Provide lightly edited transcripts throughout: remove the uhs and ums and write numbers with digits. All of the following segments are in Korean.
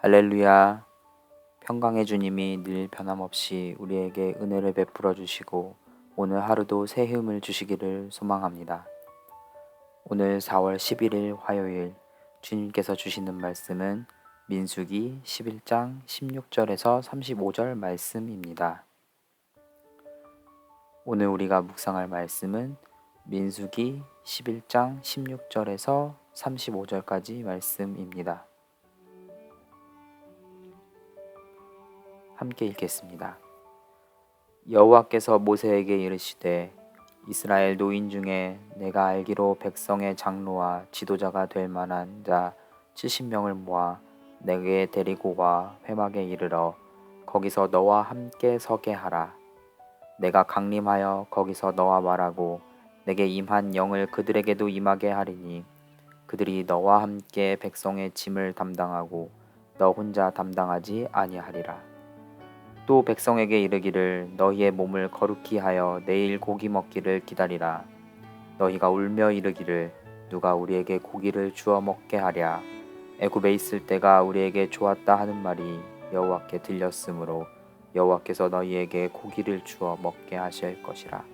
할렐루야. 평강의 주님이 늘 변함없이 우리에게 은혜를 베풀어 주시고 오늘 하루도 새 힘을 주시기를 소망합니다. 오늘 4월 11일 화요일 주님께서 주시는 말씀은 민수기 11장 16절에서 35절 말씀입니다. 오늘 우리가 묵상할 말씀은 민수기 11장 16절에서 35절까지 말씀입니다. 함께 읽겠습니다. 여호와께서 모세에게 이르시되 이스라엘 노인 중에 내가 알기로 백성의 장로와 지도자가 될 만한 자 70명을 모아 내게 데리고 와 회막에 이르러 거기서 너와 함께 서게 하라. 내가 강림하여 거기서 너와 말하고 내게 임한 영을 그들에게도 임하게 하리니 그들이 너와 함께 백성의 짐을 담당하고 너 혼자 담당하지 아니하리라. 또 백성에게 이르기를 너희의 몸을 거룩히 하여 내일 고기 먹기를 기다리라. 너희가 울며 이르기를 누가 우리에게 고기를 주어 먹게 하랴. 애굽에 있을 때가 우리에게 좋았다 하는 말이 여호와께 들렸으므로 여호와께서 너희에게 고기를 주어 먹게 하실 것이라.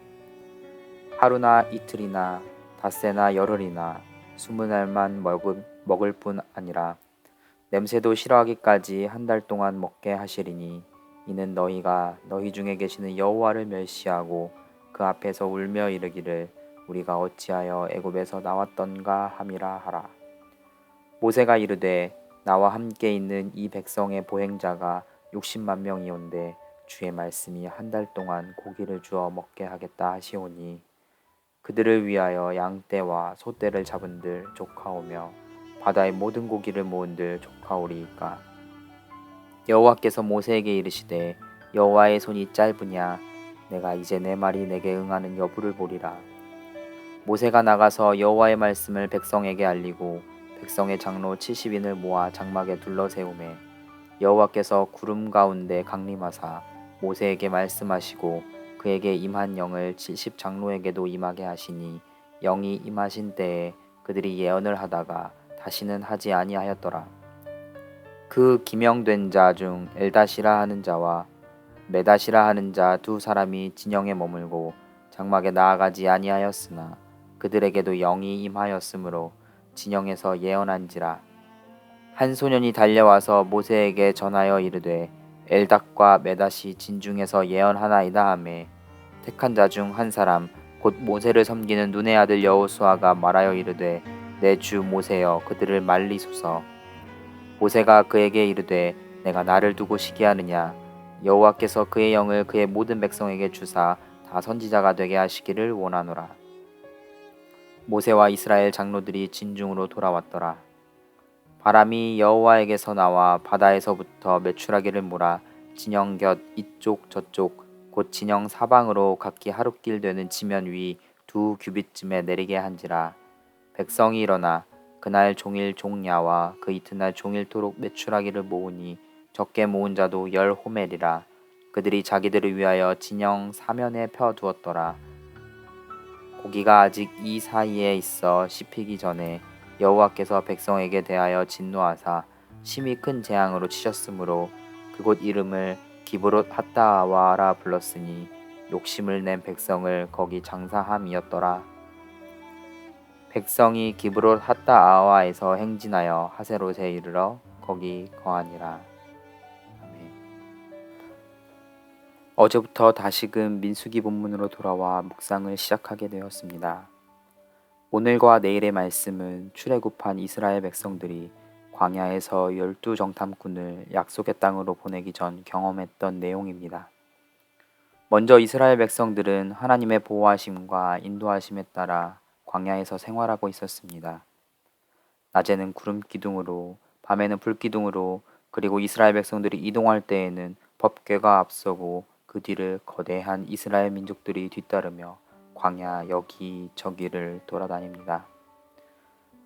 하루나 이틀이나 닷새나 열흘이나 20날만 먹을 뿐 아니라 냄새도 싫어하기까지 한 달 동안 먹게 하시리니 이는 너희가 너희 중에 계시는 여호와를 멸시하고 그 앞에서 울며 이르기를 우리가 어찌하여 애굽에서 나왔던가 함이라 하라. 모세가 이르되 나와 함께 있는 이 백성의 보행자가 60만 명이온데 주의 말씀이 한 달 동안 고기를 주어 먹게 하겠다 하시오니 그들을 위하여 양떼와 소떼를 잡은들 조카오며 바다의 모든 고기를 모은들 조카오리이까. 여호와께서 모세에게 이르시되 여호와의 손이 짧으냐 내가 이제 내 말이 내게 응하는 여부를 보리라. 모세가 나가서 여호와의 말씀을 백성에게 알리고 백성의 장로 70인을 모아 장막에 둘러세우매 여호와께서 구름 가운데 강림하사 모세에게 말씀하시고 그에게 임한 영을 70 장로에게도 임하게 하시니 영이 임하신 때에 그들이 예언을 하다가 다시는 하지 아니하였더라. 그 기명된 자 중 엘다시라 하는 자와 메다시라 하는 자 두 사람이 진영에 머물고 장막에 나아가지 아니하였으나 그들에게도 영이 임하였으므로 진영에서 예언한지라. 한 소년이 달려와서 모세에게 전하여 이르되 엘닥과 메다시 진중에서 예언하나이다 하매 택한 자 중 한 사람 곧 모세를 섬기는 눈의 아들 여호수아가 말하여 이르되 내 주 모세여 그들을 말리소서. 모세가 그에게 이르되 내가 나를 두고 시기하느냐. 여호와께서 그의 영을 그의 모든 백성에게 주사 다 선지자가 되게 하시기를 원하노라. 모세와 이스라엘 장로들이 진중으로 돌아왔더라. 바람이 여호와에게서 나와 바다에서부터 메추라기를 몰아 진영 곁 이쪽 저쪽 곧 진영 사방으로 각기 하룻길 되는 지면 위 2규빗쯤에 내리게 한지라. 백성이 일어나 그날 종일 종야와 그 이튿날 종일토록 메추라기를 모으니 적게 모은 자도 10호멜이라. 그들이 자기들을 위하여 진영 사면에 펴 두었더라. 고기가 아직 이 사이에 있어 씹히기 전에 여호와께서 백성에게 대하여 진노하사 심히 큰 재앙으로 치셨으므로 그곳 이름을 기브롯 핫다아와라 불렀으니 욕심을 낸 백성을 거기 장사함이었더라. 백성이 기브롯 핫다아와에서 행진하여 하세롯에 이르러 거기 거하니라. 아멘. 어제부터 다시금 민수기 본문으로 돌아와 묵상을 시작하게 되었습니다. 오늘과 내일의 말씀은 출애굽한 이스라엘 백성들이 광야에서 12정탐꾼을 약속의 땅으로 보내기 전 경험했던 내용입니다. 먼저 이스라엘 백성들은 하나님의 보호하심과 인도하심에 따라 광야에서 생활하고 있었습니다. 낮에는 구름 기둥으로, 밤에는 불 기둥으로, 그리고 이스라엘 백성들이 이동할 때에는 법궤가 앞서고 그 뒤를 거대한 이스라엘 민족들이 뒤따르며 광야 여기저기를 돌아다닙니다.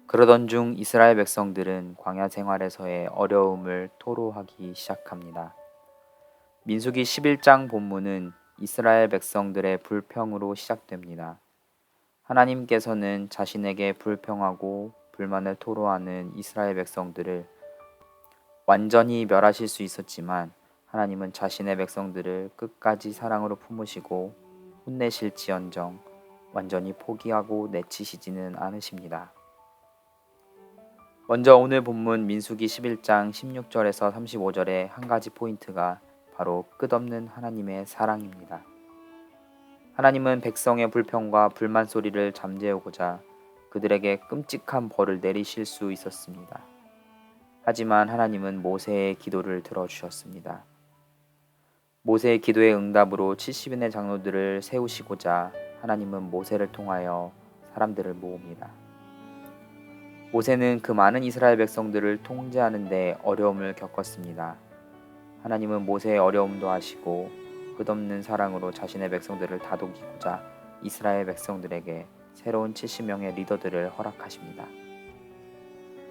그러던 중 이스라엘 백성들은 광야 생활에서의 어려움을 토로하기 시작합니다. 민수기 11장 본문은 이스라엘 백성들의 불평으로 시작됩니다. 하나님께서는 자신에게 불평하고 불만을 토로하는 이스라엘 백성들을 완전히 멸하실 수 있었지만 하나님은 자신의 백성들을 끝까지 사랑으로 품으시고 혼내실지언정 완전히 포기하고 내치시지는 않으십니다. 먼저 오늘 본문 민수기 11장 16절에서 35절의 한 가지 포인트가 바로 끝없는 하나님의 사랑입니다. 하나님은 백성의 불평과 불만 소리를 잠재우고자 그들에게 끔찍한 벌을 내리실 수 있었습니다. 하지만 하나님은 모세의 기도를 들어주셨습니다. 모세의 기도의 응답으로 70인의 장로들을 세우시고자 하나님은 모세를 통하여 사람들을 모읍니다. 모세는 그 많은 이스라엘 백성들을 통제하는 데 어려움을 겪었습니다. 하나님은 모세의 어려움도 아시고 끝없는 사랑으로 자신의 백성들을 다독이고자 이스라엘 백성들에게 새로운 70명의 리더들을 허락하십니다.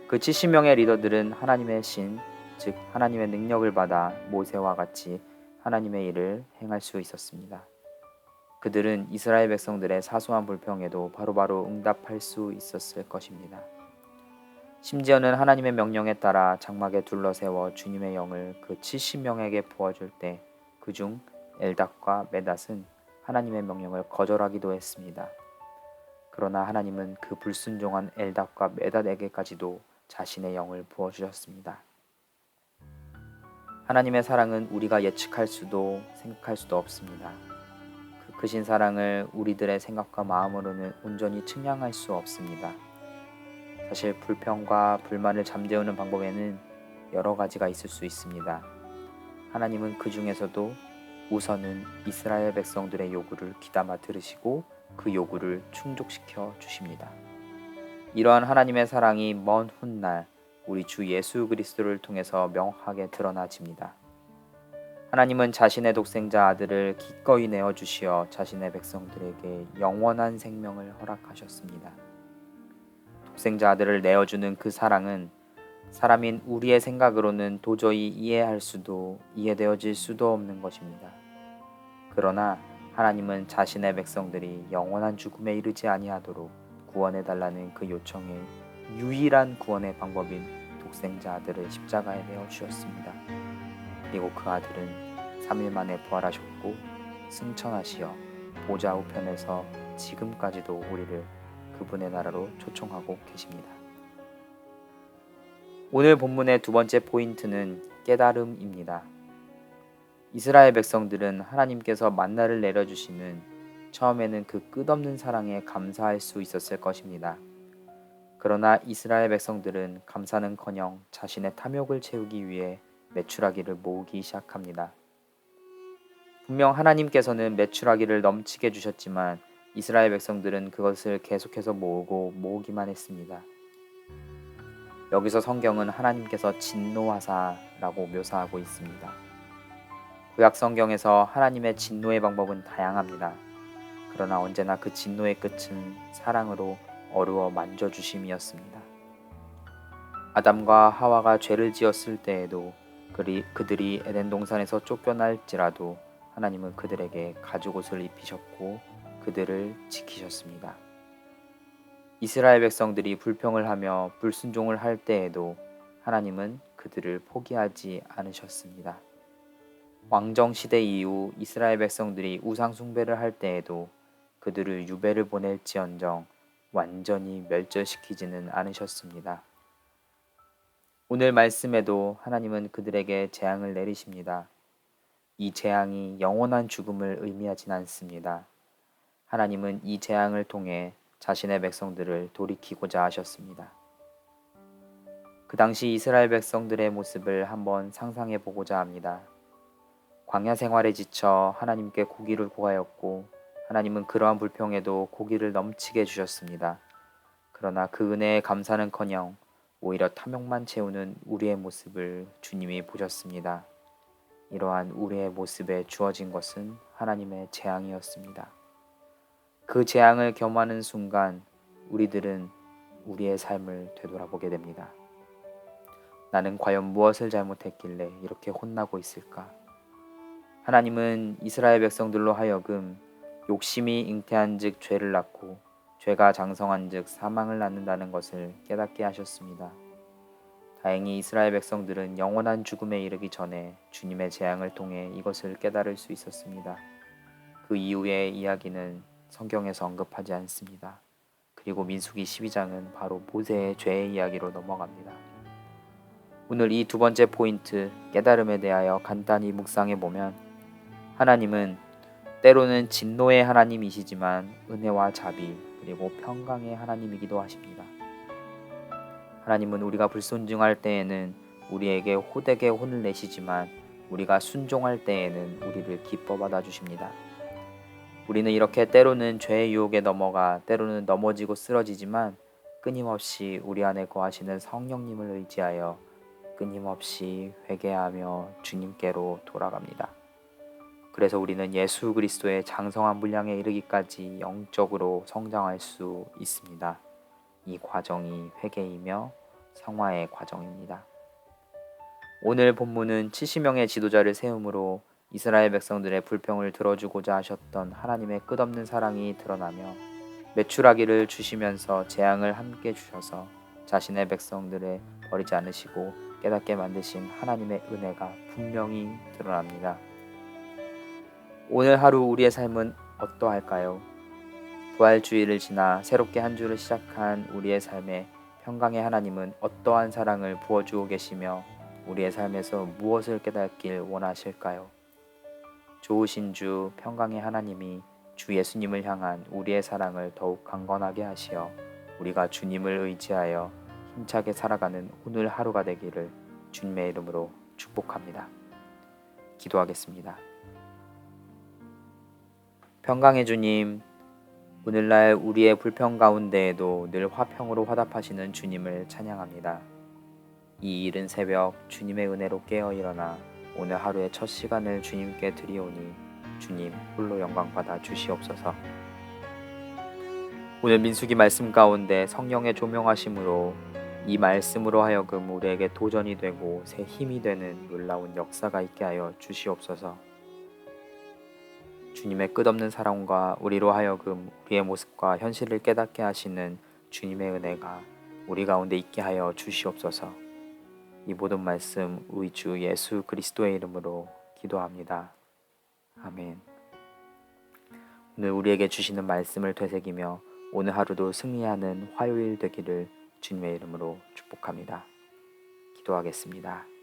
그 70명의 리더들은 하나님의 신, 즉 하나님의 능력을 받아 모세와 같이 하나님의 일을 행할 수 있었습니다. 그들은 이스라엘 백성들의 사소한 불평에도 바로바로 응답할 수 있었을 것입니다. 심지어는 하나님의 명령에 따라 장막에 둘러세워 주님의 영을 그 70명에게 부어줄 때 그중 엘닷과 메닷은 하나님의 명령을 거절하기도 했습니다. 그러나 하나님은 그 불순종한 엘닷과 메닷에게까지도 자신의 영을 부어주셨습니다. 하나님의 사랑은 우리가 예측할 수도 생각할 수도 없습니다. 그 크신 사랑을 우리들의 생각과 마음으로는 온전히 측량할 수 없습니다. 사실 불평과 불만을 잠재우는 방법에는 여러 가지가 있을 수 있습니다. 하나님은 그 중에서도 우선은 이스라엘 백성들의 요구를 귀담아 들으시고 그 요구를 충족시켜 주십니다. 이러한 하나님의 사랑이 먼 훗날 우리 주 예수 그리스도를 통해서 명확하게 드러나집니다. 하나님은 자신의 독생자 아들을 기꺼이 내어주시어 자신의 백성들에게 영원한 생명을 허락하셨습니다. 독생자 아들을 내어주는 그 사랑은 사람인 우리의 생각으로는 도저히 이해할 수도 이해되어질 수도 없는 것입니다. 그러나 하나님은 자신의 백성들이 영원한 죽음에 이르지 아니하도록 구원해달라는 그 요청에 유일한 구원의 방법인 독생자 아들을 십자가에 내어 주셨습니다. 그리고 그 아들은 3일 만에 부활하셨고 승천하시어 보좌 우편에서 지금까지도 우리를 그분의 나라로 초청하고 계십니다. 오늘 본문의 두 번째 포인트는 깨달음입니다. 이스라엘 백성들은 하나님께서 만나를 내려주시는 처음에는 그 끝없는 사랑에 감사할 수 있었을 것입니다. 그러나 이스라엘 백성들은 감사는커녕 자신의 탐욕을 채우기 위해 메추라기를 모으기 시작합니다. 분명 하나님께서는 메추라기를 넘치게 주셨지만 이스라엘 백성들은 그것을 계속해서 모으기만 했습니다. 여기서 성경은 하나님께서 진노하사라고 묘사하고 있습니다. 구약 성경에서 하나님의 진노의 방법은 다양합니다. 그러나 언제나 그 진노의 끝은 사랑으로 어루어 만져주심이었습니다. 아담과 하와가 죄를 지었을 때에도 그들이 에덴 동산에서 쫓겨날지라도 하나님은 그들에게 가죽옷을 입히셨고 그들을 지키셨습니다. 이스라엘 백성들이 불평을 하며 불순종을 할 때에도 하나님은 그들을 포기하지 않으셨습니다. 왕정 시대 이후 이스라엘 백성들이 우상 숭배를 할 때에도 그들을 유배를 보낼지언정 완전히 멸절시키지는 않으셨습니다. 오늘 말씀에도 하나님은 그들에게 재앙을 내리십니다. 이 재앙이 영원한 죽음을 의미하진 않습니다. 하나님은 이 재앙을 통해 자신의 백성들을 돌이키고자 하셨습니다. 그 당시 이스라엘 백성들의 모습을 한번 상상해 보고자 합니다. 광야 생활에 지쳐 하나님께 고기를 구하였고 하나님은 그러한 불평에도 고기를 넘치게 주셨습니다. 그러나 그 은혜에 감사는커녕 오히려 탐욕만 채우는 우리의 모습을 주님이 보셨습니다. 이러한 우리의 모습에 주어진 것은 하나님의 재앙이었습니다. 그 재앙을 겸하는 순간 우리들은 우리의 삶을 되돌아보게 됩니다. 나는 과연 무엇을 잘못했길래 이렇게 혼나고 있을까? 하나님은 이스라엘 백성들로 하여금 욕심이 잉태한 즉 죄를 낳고 죄가 장성한 즉 사망을 낳는다는 것을 깨닫게 하셨습니다. 다행히 이스라엘 백성들은 영원한 죽음에 이르기 전에 주님의 재앙을 통해 이것을 깨달을 수 있었습니다. 그 이후의 이야기는 성경에서 언급하지 않습니다. 그리고 민수기 12장은 바로 모세의 죄의 이야기로 넘어갑니다. 오늘 이 두 번째 포인트, 깨달음에 대하여 간단히 묵상해 보면 하나님은 때로는 진노의 하나님이시지만 은혜와 자비 그리고 평강의 하나님이기도 하십니다. 하나님은 우리가 불순종할 때에는 우리에게 호되게 혼을 내시지만 우리가 순종할 때에는 우리를 기뻐 받아주십니다. 우리는 이렇게 때로는 죄의 유혹에 넘어가 때로는 넘어지고 쓰러지지만 끊임없이 우리 안에 거하시는 성령님을 의지하여 끊임없이 회개하며 주님께로 돌아갑니다. 그래서 우리는 예수 그리스도의 장성한 분량에 이르기까지 영적으로 성장할 수 있습니다. 이 과정이 회개이며 성화의 과정입니다. 오늘 본문은 70명의 지도자를 세움으로 이스라엘 백성들의 불평을 들어주고자 하셨던 하나님의 끝없는 사랑이 드러나며 메추라기를 주시면서 재앙을 함께 주셔서 자신의 백성들을 버리지 않으시고 깨닫게 만드신 하나님의 은혜가 분명히 드러납니다. 오늘 하루 우리의 삶은 어떠할까요? 부활주의를 지나 새롭게 한 주를 시작한 우리의 삶에 평강의 하나님은 어떠한 사랑을 부어주고 계시며 우리의 삶에서 무엇을 깨닫길 원하실까요? 좋으신 주 평강의 하나님이 주 예수님을 향한 우리의 사랑을 더욱 강건하게 하시어 우리가 주님을 의지하여 힘차게 살아가는 오늘 하루가 되기를 주님의 이름으로 축복합니다. 기도하겠습니다. 평강의 주님, 오늘날 우리의 불평 가운데에도 늘 화평으로 화답하시는 주님을 찬양합니다. 이 이른 새벽 주님의 은혜로 깨어 일어나 오늘 하루의 첫 시간을 주님께 드리오니 주님 홀로 영광 받아 주시옵소서. 오늘 민수기 말씀 가운데 성령의 조명하심으로 이 말씀으로 하여금 우리에게 도전이 되고 새 힘이 되는 놀라운 역사가 있게 하여 주시옵소서. 주님의 끝없는 사랑과 우리로 하여금 우리의 모습과 현실을 깨닫게 하시는 주님의 은혜가 우리 가운데 있게 하여 주시옵소서. 이 모든 말씀 우리 주 예수 그리스도의 이름으로 기도합니다. 아멘. 오늘 우리에게 주시는 말씀을 되새기며 오늘 하루도 승리하는 화요일 되기를 주님의 이름으로 축복합니다. 기도하겠습니다.